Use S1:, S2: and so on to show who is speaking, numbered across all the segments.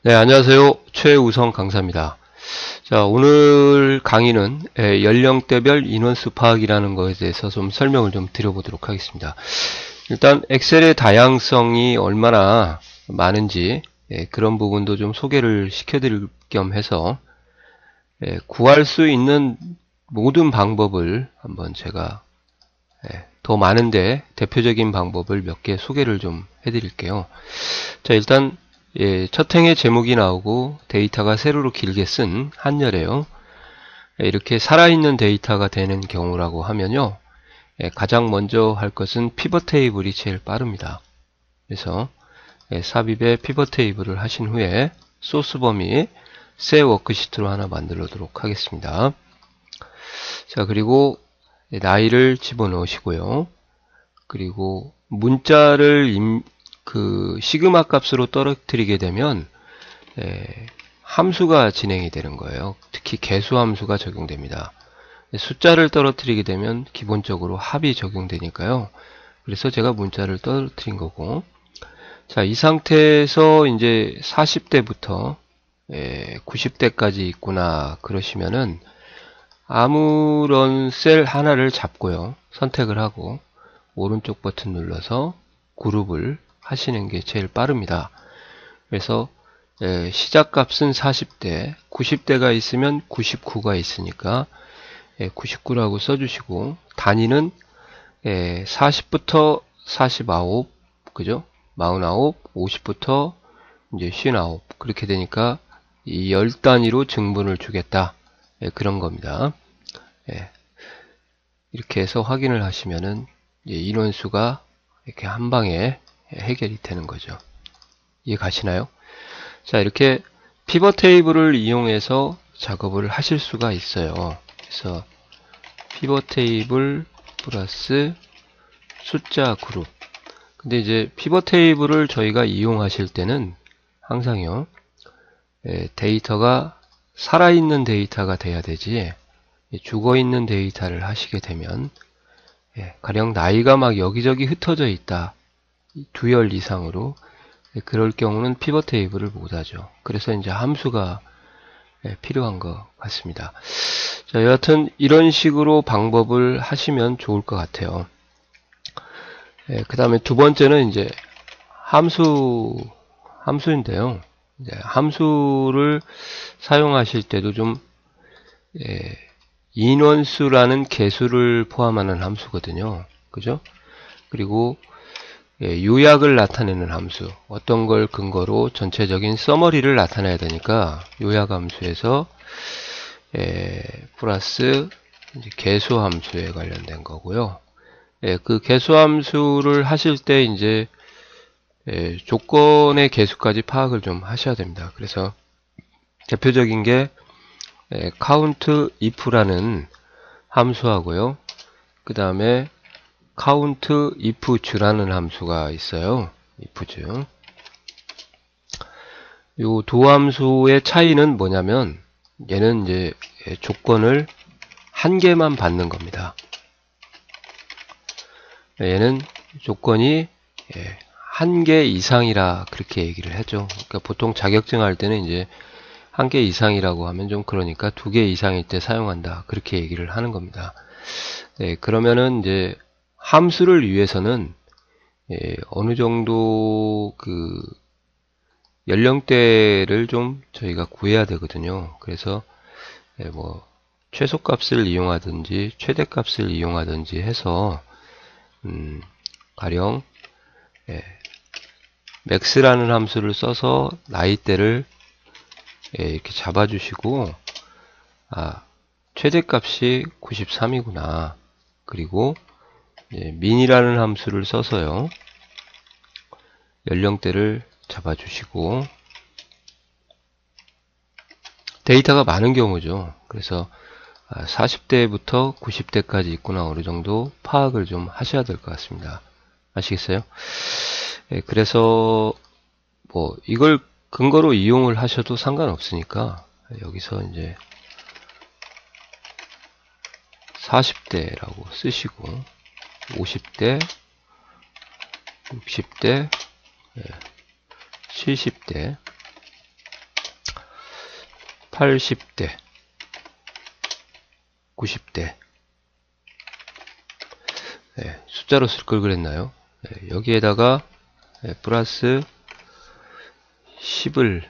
S1: 네, 안녕하세요. 최우성 강사입니다. 자, 오늘 강의는 연령대별 인원수 파악이라는 것에 대해서 좀 설명을 좀 드려보도록 하겠습니다. 일단 엑셀의 다양성이 얼마나 많은지 그런 부분도 좀 소개를 시켜드릴 겸 해서 구할 수 있는 모든 방법을 한번 제가 더 많은데 대표적인 방법을 몇 개 소개를 좀 해드릴게요. 자, 일단 첫 행의 제목이 나오고 데이터가 세로로 길게 쓴 한열이에요. 이렇게 살아있는 데이터가 되는 경우라고 하면요. 가장 먼저 할 것은 피벗 테이블이 제일 빠릅니다. 그래서 삽입에 피벗 테이블을 하신 후에 소스 범위 새 워크시트로 하나 만들도록 하겠습니다. 자, 그리고 나이를 집어넣으시고요. 그리고 문자를 시그마 값으로 떨어뜨리게 되면 함수가 진행이 되는 거예요. 특히 개수 함수가 적용됩니다. 숫자를 떨어뜨리게 되면 기본적으로 합이 적용되니까요. 그래서 제가 문자를 떨어뜨린 거고, 자, 이 상태에서 이제 40대부터 90대까지 있구나 그러시면은 아무런 셀 하나를 잡고요. 선택을 하고 오른쪽 버튼 눌러서 그룹을 하시는 게 제일 빠릅니다. 그래서 시작값은 40대, 90대가 있으면 99가 있으니까 99라고 써주시고, 단위는 40부터 49, 그죠? 49, 50부터 이제 59 그렇게 되니까 이 10단위로 증분을 주겠다. 그런 겁니다. 이렇게 해서 확인을 하시면은 인원수가 이렇게 한 방에 해결이 되는 거죠. 이해 가시나요? 자, 이렇게 피벗 테이블을 이용해서 작업을 하실 수가 있어요. 그래서 피벗 테이블 플러스 숫자 그룹. 근데 이제 피벗 테이블을 저희가 이용하실 때는 항상요, 데이터가 살아있는 데이터가 돼야 되지, 죽어있는 데이터를 하시게 되면 가령 나이가 막 여기저기 흩어져 있다, 두열 이상으로, 그럴 경우는 피벗 테이블을 못하죠. 그래서 이제 함수가 필요한 것 같습니다. 자, 여하튼 이런 식으로 방법을 하시면 좋을 것 같아요. 그 다음에 두 번째는 이제 함수인데요. 이제 함수를 사용하실 때도 좀 인원수라는 개수를 포함하는 함수거든요. 그죠? 그리고 요약을 나타내는 함수, 어떤 걸 근거로 전체적인 서머리를 나타내야 되니까 요약 함수에서 플러스 이제 개수 함수에 관련된 거고요. 그 개수 함수를 하실 때 이제 조건의 개수까지 파악을 좀 하셔야 됩니다. 그래서 대표적인 게 count if라는 함수하고요. 그 다음에 count if 주라는 함수가 있어요. if 주. 요 두 함수의 차이는 뭐냐면 얘는 이제 조건을 한 개만 받는 겁니다. 얘는 조건이 한 개 이상이라 그렇게 얘기를 하죠. 그러니까 보통 자격증 할 때는 이제 한 개 이상이라고 하면 좀 그러니까 두 개 이상일 때 사용한다. 그렇게 얘기를 하는 겁니다. 그러면은 이제 함수를 위해서는 어느 정도 그 연령대를 좀 저희가 구해야 되거든요. 그래서 뭐 최소값을 이용하든지 최대값을 이용하든지 해서 가령 max라는 함수를 써서 나이대를 이렇게 잡아주시고, 최대값이 93이구나. 그리고 min이라는 함수를 써서요, 연령대를 잡아주시고, 데이터가 많은 경우죠. 그래서 40대부터 90대까지 있구나, 어느 정도 파악을 좀 하셔야 될 것 같습니다. 아시겠어요? 그래서 뭐 이걸 근거로 이용을 하셔도 상관없으니까 여기서 이제 40대라고 쓰시고 50대, 60대, 70대 80대, 90대. 네, 숫자로 쓸 걸 그랬나요? 네, 여기에다가 플러스 10을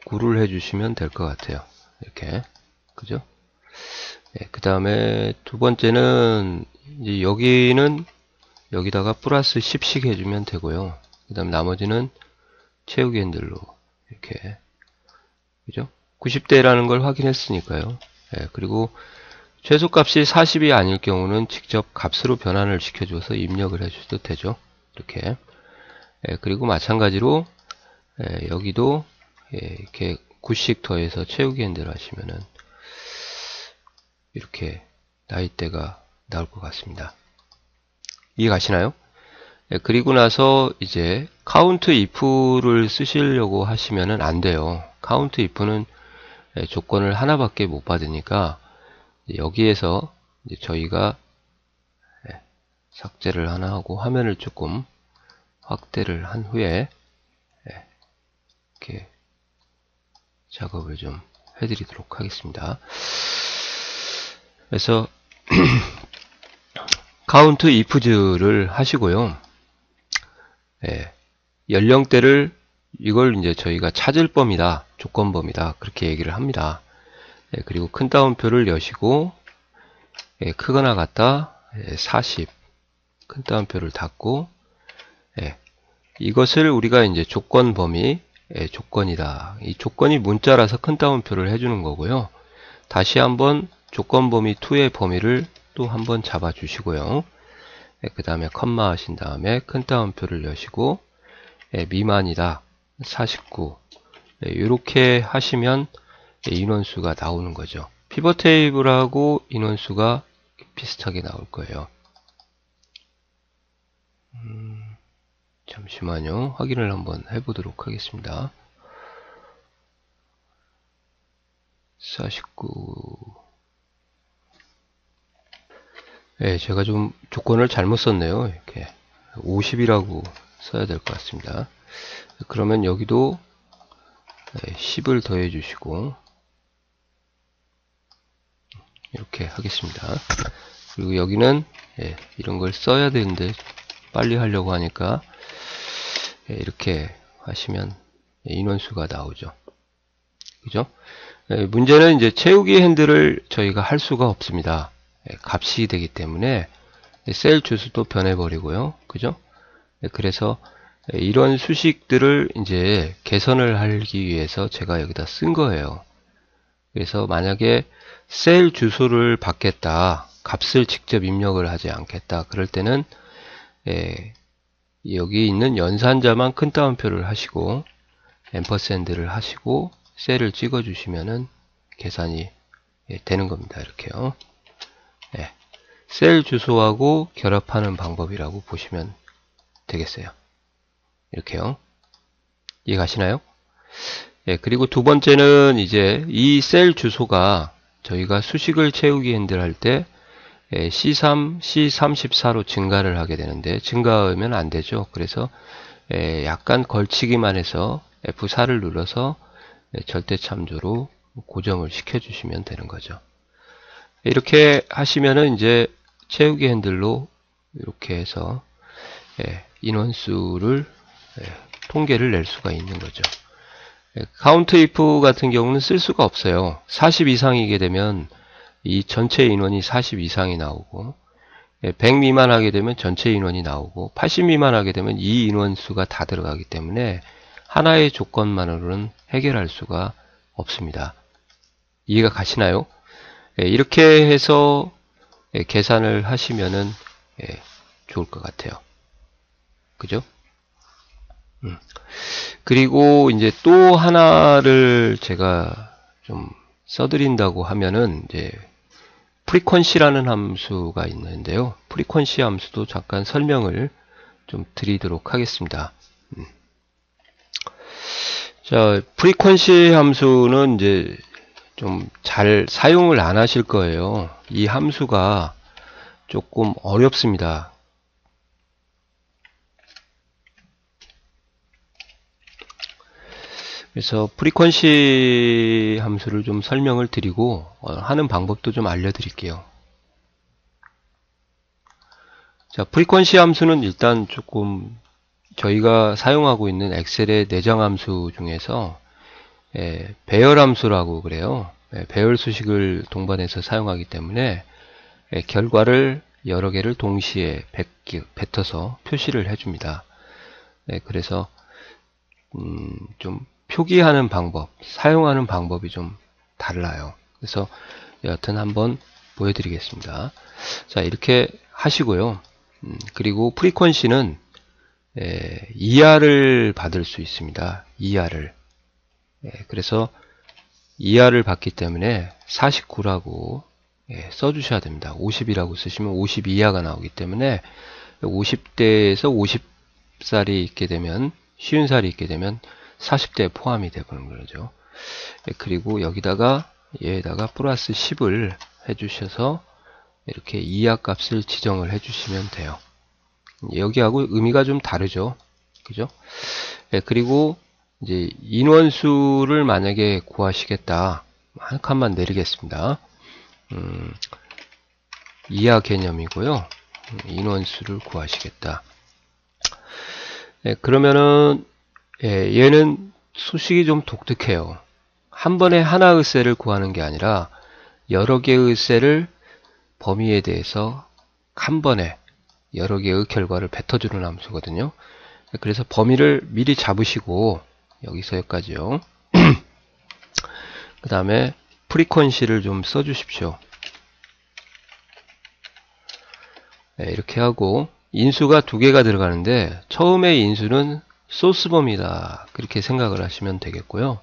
S1: 9를 해주시면 될 것 같아요. 이렇게. 그죠? 네, 그 다음에 두 번째는, 이제 여기는 여기다가 플러스 10씩 해주면 되고요. 그 다음 나머지는 채우기 핸들로 이렇게. 그죠? 90대라는 걸 확인했으니까요. 네, 그리고 최소값이 40이 아닐 경우는 직접 값으로 변환을 시켜줘서 입력을 해주셔도 되죠. 이렇게. 그리고 마찬가지로 여기도 이렇게 9씩 더해서 채우기 핸들 하시면은 이렇게 나이대가 나올 것 같습니다. 이해 가시나요? 그리고 나서 이제 count if를 쓰시려고 하시면은 안 돼요. count if는 조건을 하나밖에 못 받으니까 여기에서 이제 저희가 삭제를 하나 하고 화면을 조금 확대를 한 후에 이렇게 작업을 좀 해드리도록 하겠습니다. 그래서 count ifs를 하시고요. 연령대를 이걸 이제 저희가 찾을 범위다, 조건 범위다 그렇게 얘기를 합니다. 그리고 큰 따옴표를 여시고 크거나 같다 40 큰 따옴표를 닫고 이것을 우리가 이제 조건 범위 조건이다. 이 조건이 문자라서 큰 따옴표를 해주는 거고요. 다시 한번 조건 범위 2의 범위를 또 한번 잡아 주시고요. 그 다음에 컴마 하신 다음에 큰 따옴표를 여시고 미만이다 49 이렇게 하시면 인원수가 나오는 거죠. 피벗 테이블하고 인원수가 비슷하게 나올 거예요. 잠시만요. 확인을 한번 해보도록 하겠습니다. 49. 제가 좀 조건을 잘못 썼네요. 이렇게 50이라고 써야 될 것 같습니다. 그러면 여기도 10을 더해 주시고 이렇게 하겠습니다. 그리고 여기는 이런 걸 써야 되는데 빨리 하려고 하니까 이렇게 하시면 인원수가 나오죠. 그죠? 문제는 이제 채우기 핸들을 저희가 할 수가 없습니다. 값이 되기 때문에 셀 주소도 변해버리고요. 그죠? 그래서 이런 수식들을 이제 개선을 하기 위해서 제가 여기다 쓴 거예요. 그래서 만약에 셀 주소를 받겠다, 값을 직접 입력을 하지 않겠다, 그럴 때는 여기 있는 연산자만 큰 따옴표를 하시고 앰퍼샌드를 하시고 셀을 찍어 주시면은 계산이 되는 겁니다. 이렇게요. 셀 주소하고 결합하는 방법이라고 보시면 되겠어요. 이렇게요. 이해 가시나요? 그리고 두 번째는 이제 이 셀 주소가 저희가 수식을 채우기 핸들 할 때 C3, C34로 증가를 하게 되는데 증가하면 안 되죠. 그래서 약간 걸치기만 해서 F4를 눌러서 절대 참조로 고정을 시켜 주시면 되는 거죠. 이렇게 하시면은 이제 채우기 핸들로 이렇게 해서 인원수를 통계를 낼 수가 있는 거죠. count if 같은 경우는 쓸 수가 없어요. 40 이상이게 되면 이 전체 인원이 40 이상이 나오고 100 미만하게 되면 전체 인원이 나오고 80 미만하게 되면 이 인원수가 다 들어가기 때문에 하나의 조건만으로는 해결할 수가 없습니다. 이해가 가시나요? 이렇게 해서 계산을 하시면은 좋을 것 같아요. 그죠? 그리고 이제 또 하나를 제가 좀 써드린다고 하면은 이제 프리퀀시라는 함수가 있는데요. 프리퀀시 함수도 잠깐 설명을 좀 드리도록 하겠습니다. 자, 프리퀀시 함수는 이제 좀 잘 사용을 안 하실 거예요. 이 함수가 조금 어렵습니다. 그래서 프리퀀시 함수를 좀 설명을 드리고 하는 방법도 좀 알려드릴게요. 자, 프리퀀시 함수는 일단 조금 저희가 사용하고 있는 엑셀의 내장 함수 중에서 배열 함수라고 그래요. 배열 수식을 동반해서 사용하기 때문에 결과를 여러 개를 동시에 뱉어서 표시를 해줍니다. 그래서 좀 표기하는 방법, 사용하는 방법이 좀 달라요. 그래서 여하튼 한번 보여드리겠습니다. 자, 이렇게 하시고요. 그리고 프리퀀시는 ER을 받을 수 있습니다. ER을. 그래서 ER을 받기 때문에 49라고 써주셔야 됩니다. 50이라고 쓰시면 50 이하가 나오기 때문에 50대에서 50살이 있게 되면, 쉬운 살이 있게 되면 40대에 포함이 되는 거죠. 그리고 여기다가 얘에다가 플러스 10을 해주셔서 이렇게 이하 값을 지정을 해주시면 돼요. 여기하고 의미가 좀 다르죠. 그죠? 그리고 이제 인원수를 만약에 구하시겠다. 한 칸만 내리겠습니다. 이하 개념이고요. 인원수를 구하시겠다. 그러면은 얘는 수식이 좀 독특해요. 한 번에 하나의 셀을 구하는 게 아니라 여러 개의 셀을 범위에 대해서 한 번에 여러 개의 결과를 뱉어주는 함수거든요. 그래서 범위를 미리 잡으시고 여기서 여기까지요. 그 다음에 프리퀀시를 좀 써주십시오. 이렇게 하고 인수가 두 개가 들어가는데 처음에 인수는 소스 범위다 그렇게 생각을 하시면 되겠고요.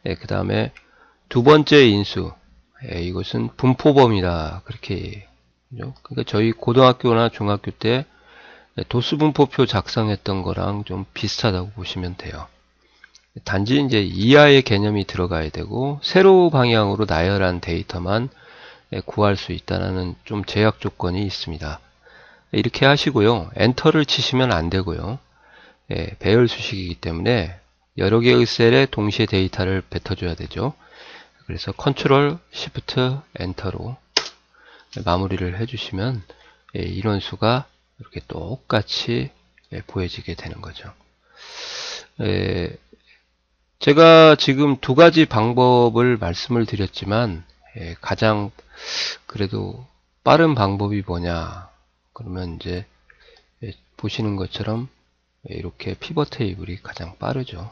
S1: 그 다음에 두 번째 인수 이것은 분포 범위다 그렇게. 그러니까 저희 고등학교나 중학교 때 도수 분포표 작성했던 거랑 좀 비슷하다고 보시면 돼요. 단지 이제 이하의 개념이 들어가야 되고 세로 방향으로 나열한 데이터만 구할 수 있다는 좀 제약 조건이 있습니다. 이렇게 하시고요. 엔터를 치시면 안 되고요. 배열 수식이기 때문에 여러 개의 셀에 동시에 데이터를 뱉어줘야 되죠. 그래서 컨트롤 시프트 엔터로 마무리를 해주시면 인원수가 이렇게 똑같이 보여지게 되는 거죠. 제가 지금 두 가지 방법을 말씀을 드렸지만 가장 그래도 빠른 방법이 뭐냐 그러면 이제 보시는 것처럼 이렇게 피벗 테이블이 가장 빠르죠.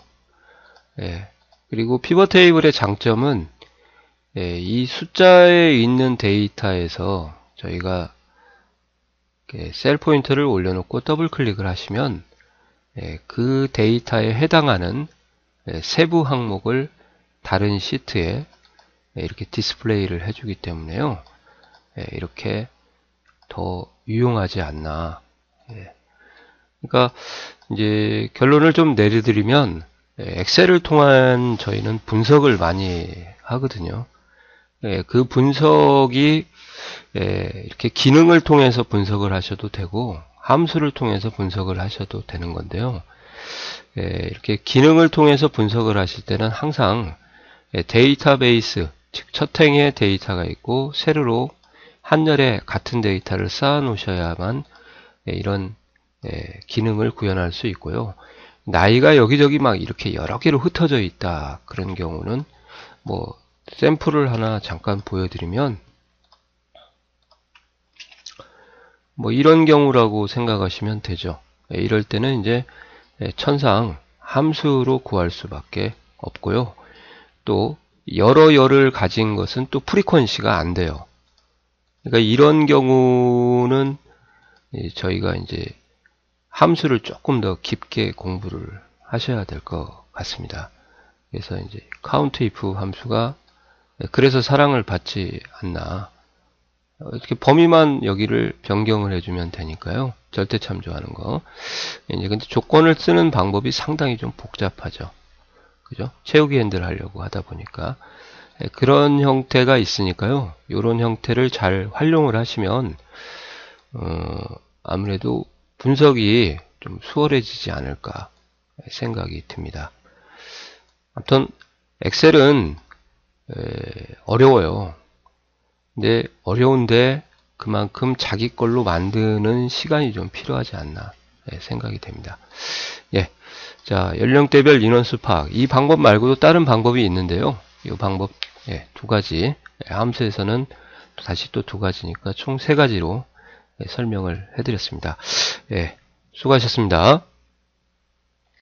S1: 그리고 피벗 테이블의 장점은 이 숫자에 있는 데이터에서 저희가 셀 포인터를 올려놓고 더블 클릭을 하시면 그 데이터에 해당하는 세부 항목을 다른 시트에 이렇게 디스플레이를 해주기 때문에요. 이렇게 더 유용하지 않나. 그러니까 이제 결론을 좀 내려드리면 엑셀을 통한 저희는 분석을 많이 하거든요. 그 분석이 이렇게 기능을 통해서 분석을 하셔도 되고 함수를 통해서 분석을 하셔도 되는 건데요. 이렇게 기능을 통해서 분석을 하실 때는 항상 데이터베이스, 즉 첫 행에 데이터가 있고 세로로 한열에 같은 데이터를 쌓아 놓으셔야만 이런 기능을 구현할 수 있고요. 나이가 여기저기 막 이렇게 여러 개로 흩어져 있다 그런 경우는 뭐 샘플을 하나 잠깐 보여드리면 뭐 이런 경우라고 생각하시면 되죠. 이럴 때는 이제 천상 함수로 구할 수밖에 없고요. 또 여러 열을 가진 것은 또 프리퀀시가 안 돼요. 그러니까 이런 경우는 저희가 이제 함수를 조금 더 깊게 공부를 하셔야 될 것 같습니다. 그래서 이제 countIF 함수가 그래서 사랑을 받지 않나. 이렇게 범위만 여기를 변경을 해주면 되니까요. 절대 참조하는 거. 이제 근데 조건을 쓰는 방법이 상당히 좀 복잡하죠. 그죠? 채우기 핸들 하려고 하다 보니까. 그런 형태가 있으니까요. 이런 형태를 잘 활용을 하시면, 아무래도 분석이 좀 수월해지지 않을까 생각이 듭니다. 아무튼 엑셀은 어려워요. 근데 어려운데 그만큼 자기 걸로 만드는 시간이 좀 필요하지 않나 생각이 됩니다. 예. 자, 연령대별 인원수 파악. 이 방법 말고도 다른 방법이 있는데요. 이 방법, 두 가지. 함수에서는 다시 또 두 가지니까 총 세 가지로 설명을 해드렸습니다. 수고하셨습니다.